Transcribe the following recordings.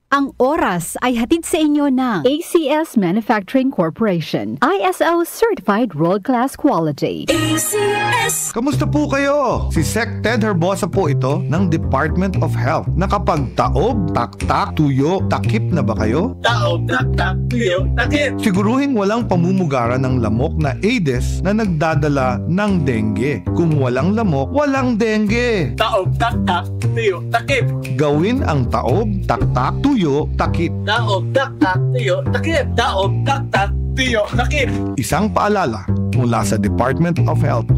Ang oras ay hatid sa inyo ng ACS Manufacturing Corporation. ISO Certified World-Class Quality. ACS! Kamusta po kayo? Si Sec Ted Herbosa po ito ng Department of Health. Nakapagtaob, taktak, tuyo, takip na ba kayo? Taob, taktak, tuyo, takip! Siguruhin walang pamumugara ng lamok na Aedes na nagdadala ng dengue. Kung walang lamok, walang dengue. Taob, taktak, tuyo, takip! Gawin ang taob, taktak, tuyo, takip. Taob, taktak, tuyo, takip! Taob, taktak, tuyo, takip! Isang paalala mula sa Department of Health.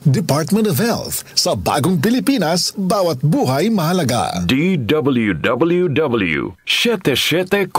Department of Health. Sa bagong Pilipinas, bawat buhay mahalaga. DWWW 774.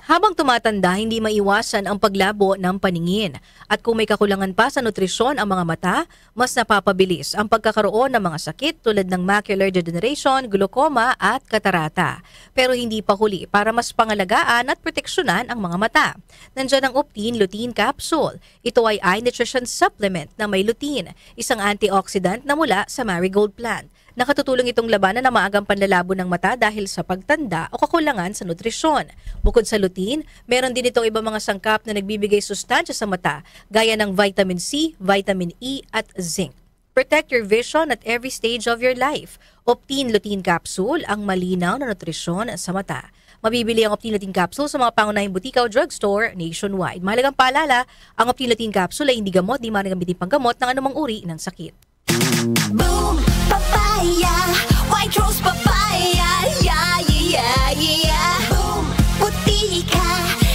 Habang tumatanda, hindi maiwasan ang paglabo ng paningin. At kung may kakulangan pa sa nutrisyon ang mga mata, mas napapabilis ang pagkakaroon ng mga sakit tulad ng macular degeneration, glaucoma at katarata. Pero hindi pa huli para mas pangalagaan at proteksyonan ang mga mata. Nandiyan ang Optine Lutein Capsule. Ito ay eye nutrition supplement na may lutein, isang antioxidant na mula sa marigold plant. Nakatutulong itong labanan ng maagang panlalabo ng mata dahil sa pagtanda o kakulangan sa nutrisyon. Bukod sa lutein, meron din itong ibang mga sangkap na nagbibigay sustansya sa mata, gaya ng vitamin C, vitamin E at zinc. Protect your vision at every stage of your life. Optine Lutein Capsule, ang malinaw na nutrisyon sa mata. Mabibili ang Optine Lutein Capsule sa mga pangunahing butika o drugstore nationwide. Mahalagang paalala, ang Optine Lutein Capsule ay hindi gamot, di maaaring gamitin panggamot ng anumang uri ng sakit. Boom! Papaya! White rose papaya! Yeah, yeah, yeah! Boom! Puti ka!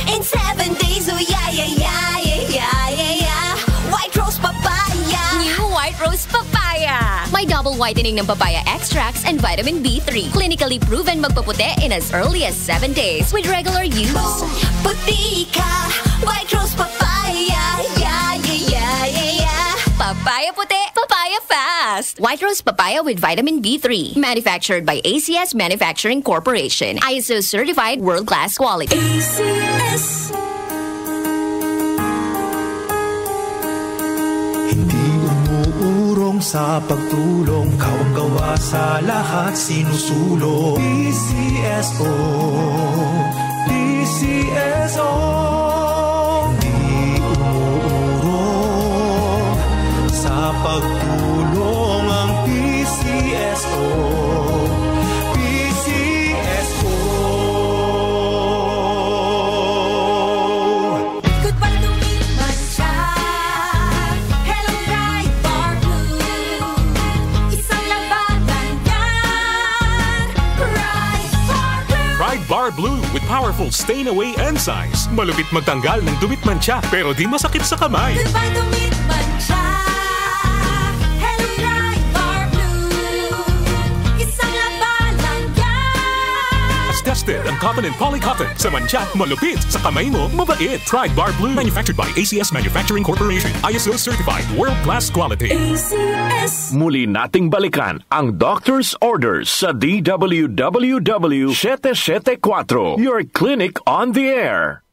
In 7 days, oh yeah, yeah, yeah, yeah, yeah, yeah! White rose papaya! New White Rose Papaya! May double whitening ng papaya extracts and vitamin B3. Clinically proven magpaputi in as early as 7 days with regular use. Boom! Puti ka! White rose papaya! Yeah, yeah, yeah, yeah, yeah! Papaya puti, papaya fast! White Rose Papaya with vitamin B3. Manufactured by ACS Manufacturing Corporation. ISO Certified World-Class Quality. ACS! Hindi umuurong sa pagtulong, kawang-gawa sa lahat sinusulong. PCSO, PCSO. Hindi umuurong sa pagtulong ang PCSO, PCSO. Goodbye to me, Mancha. Hello, Bright Bar Blue. Isang labanan yan. Bright Bar Blue. Pride Bar Blue with powerful stain-away enzymes. Malupit magtanggal ng dumit mancha pero di masakit sa kamay. Goodbye to me, Mancha. Hello, Bright Bar Blue. Isang labanan yan. As tested ang cotton and polycotton. Sa mancha, malupit. Sa kamay mo, mabait. Pride Bar Blue. Manufactured by ACS Manufacturing Corporation. ISO Certified World-Class Quality. ACS. Muli nating balikan ang Doctor's Orders sa DWWW 774. Your clinic on the air.